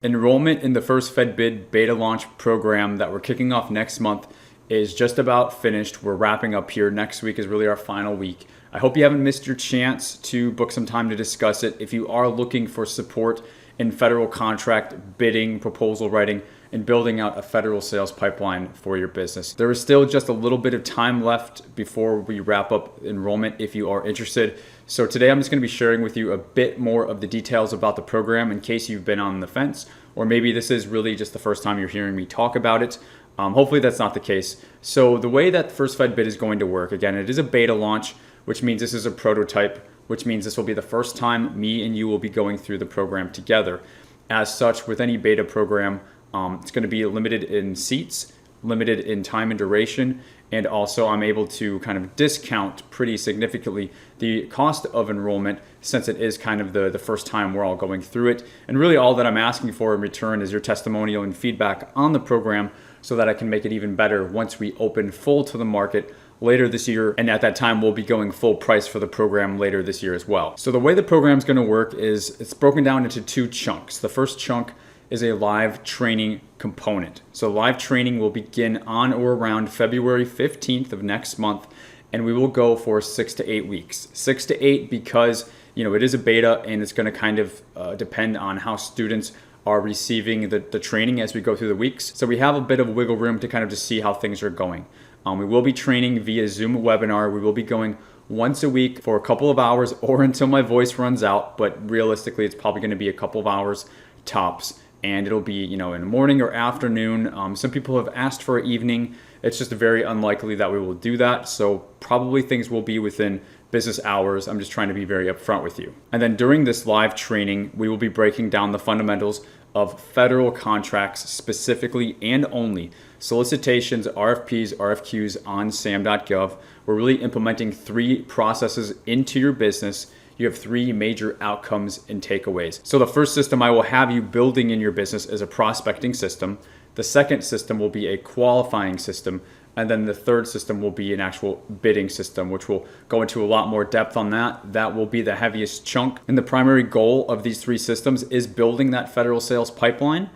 Enrollment in the FirstFedBid beta launch program that we're kicking off next month is just about finished. We're wrapping up here. Next week is really our final week. I hope you haven't missed your chance to book some time to discuss it. If you are looking for support in federal contract bidding, proposal writing, and building out a federal sales pipeline for your business, there is still just a little bit of time left before we wrap up enrollment if you are interested. So today I'm just going to be sharing with you a bit more of the details about the program in case you've been on the fence, or maybe this is really just the first time you're hearing me talk about it. Hopefully that's not the case. So the way that FirstFedBid is going to work, again, it is a beta launch, which means this is a prototype, which means this will be the first time me and you will be going through the program together. As such, with any beta program, it's going to be limited in seats, limited in time and duration, and also I'm able to kind of discount pretty significantly the cost of enrollment since it is kind of the first time we're all going through it. And really all that I'm asking for in return is your testimonial and feedback on the program so that I can make it even better once we open full to the market later this year. And at that time, we'll be going full price for the program later this year as well. So the way the program is going to work is it's broken down into two chunks. The first chunk is a live training component. So live training will begin on or around February 15th of next month, and we will go for 6 to 8 weeks. 6 to 8 because it is a beta and it's going to kind of depend on how students are receiving the training as we go through the weeks. So we have a bit of wiggle room to kind of just see how things are going. We will be training via Zoom webinar. We will be going once a week for a couple of hours or until my voice runs out, but realistically it's probably going to be a couple of hours tops. And it'll be, in the morning or afternoon. Some people have asked for an evening. It's just very unlikely that we will do that. So probably things will be within business hours. I'm just trying to be very upfront with you. And then during this live training, we will be breaking down the fundamentals of federal contracts specifically and only. Solicitations, RFPs, RFQs on SAM.gov. We're really implementing 3 processes into your business. You have 3 major outcomes and takeaways. So the first system I will have you building in your business is a prospecting system. The second system will be a qualifying system. And then the third system will be an actual bidding system, which we'll go into a lot more depth on that. That will be the heaviest chunk. And the primary goal of these 3 systems is building that federal sales pipeline.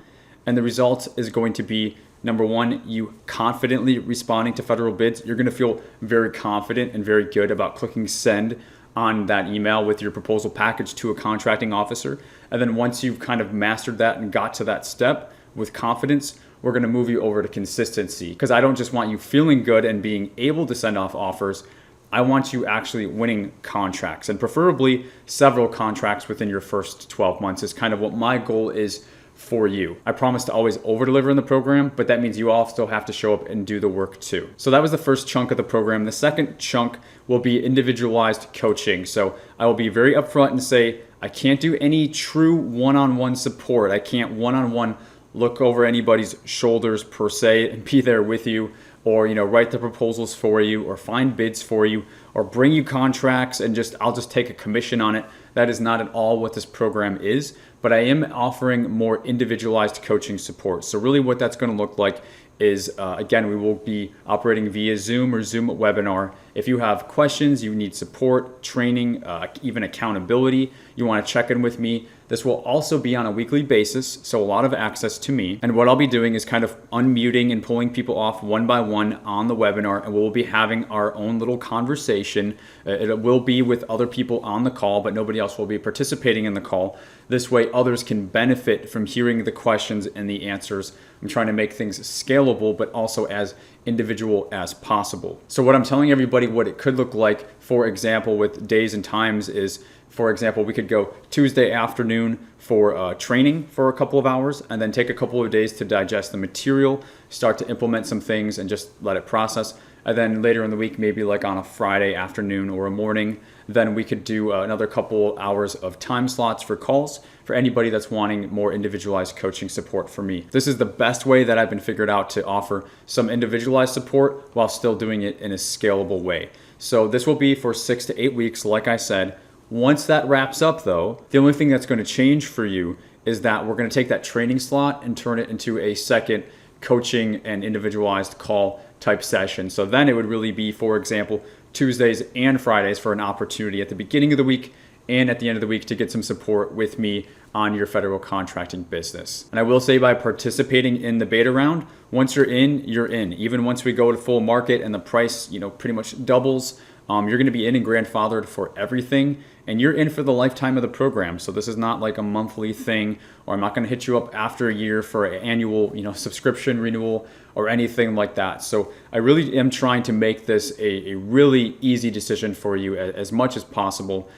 And the result is going to be, number 1, you confidently responding to federal bids. You're going to feel very confident and very good about clicking send on that email with your proposal package to a contracting officer. And then once you've kind of mastered that and got to that step with confidence, we're going to move you over to consistency, because I don't just want you feeling good and being able to send off offers. I want you actually winning contracts, and preferably several contracts within your first 12 months is kind of what my goal is for you. I promise to always over deliver in the program, but that means you all still have to show up and do the work too. So that was the first chunk of the program. The second chunk will be individualized coaching. So I will be very upfront and say, I can't do any true one-on-one support. I can't one-on-one look over anybody's shoulders per se and be there with you, or write the proposals for you, or find bids for you, or bring you contracts and I'll just take a commission on it. That is not at all what this program is, but I am offering more individualized coaching support. So really what that's going to look like is, again, we will be operating via Zoom or Zoom webinar. If you have questions, you need support, training, even accountability, you want to check in with me, this will also be on a weekly basis, so a lot of access to me. And what I'll be doing is kind of unmuting and pulling people off one by one on the webinar, and we'll be having our own little conversation. It will be with other people on the call, but nobody else will be participating in the call. This way others can benefit from hearing the questions and the answers. I'm trying to make things scalable, but also as individual as possible. So what I'm telling everybody what it could look like, for example, with days and times is, for example, we could go Tuesday afternoon for training for a couple of hours, and then take a couple of days to digest the material, start to implement some things and just let it process. And then later in the week, maybe like on a Friday afternoon or a morning, then we could do another couple hours of time slots for calls for anybody that's wanting more individualized coaching support from me. This is the best way that I've been figured out to offer some individualized support while still doing it in a scalable way. So this will be for 6 to 8 weeks, like I said. Once that wraps up though, the only thing that's going to change for you is that we're going to take that training slot and turn it into a second coaching and individualized call type session. So then it would really be, for example, Tuesdays and Fridays for an opportunity at the beginning of the week and at the end of the week to get some support with me on your federal contracting business. And I will say, by participating in the beta round, once you're in, you're in. Even once we go to full market and the price, pretty much doubles, you're going to be in and grandfathered for everything, and you're in for the lifetime of the program. So this is not like a monthly thing, or I'm not going to hit you up after a year for an annual, subscription renewal or anything like that. So I really am trying to make this a really easy decision for you as much as possible.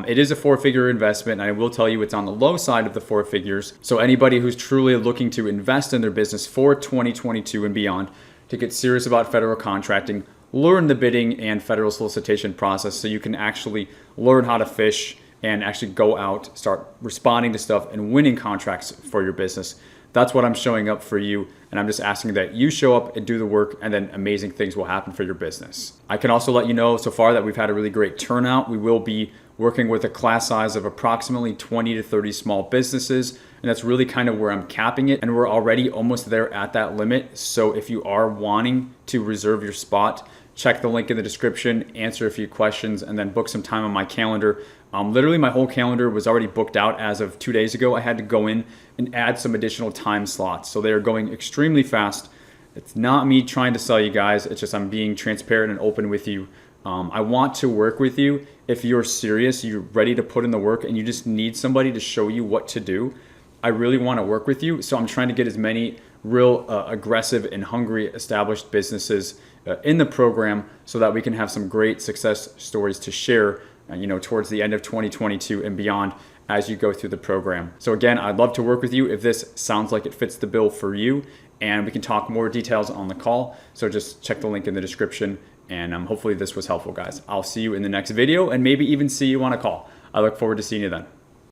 It is a 4-figure investment, and I will tell you it's on the low side of the 4 figures. So anybody who's truly looking to invest in their business for 2022 and beyond, to get serious about federal contracting, learn the bidding and federal solicitation process so you can actually learn how to fish and actually go out, start responding to stuff and winning contracts for your business. That's what I'm showing up for you, and I'm just asking that you show up and do the work, and then amazing things will happen for your business. I can also let you know so far that we've had a really great turnout. We will be working with a class size of approximately 20 to 30 small businesses, and that's really kind of where I'm capping it, and we're already almost there at that limit. So if you are wanting to reserve your spot, check the link in the description, answer a few questions, and then book some time on my calendar. Literally, my whole calendar was already booked out as of 2 days ago. I had to go in and add some additional time slots. So they are going extremely fast. It's not me trying to sell you guys. It's just I'm being transparent and open with you. I want to work with you. If you're serious, you're ready to put in the work, and you just need somebody to show you what to do, I really want to work with you. So I'm trying to get as many real aggressive and hungry established businesses in the program so that we can have some great success stories to share towards the end of 2022 and beyond as you go through the program. So again, I'd love to work with you if this sounds like it fits the bill for you, and we can talk more details on the call. So just check the link in the description, and hopefully this was helpful, guys. I'll see you in the next video, and maybe even see you on a call. I look forward to seeing you then.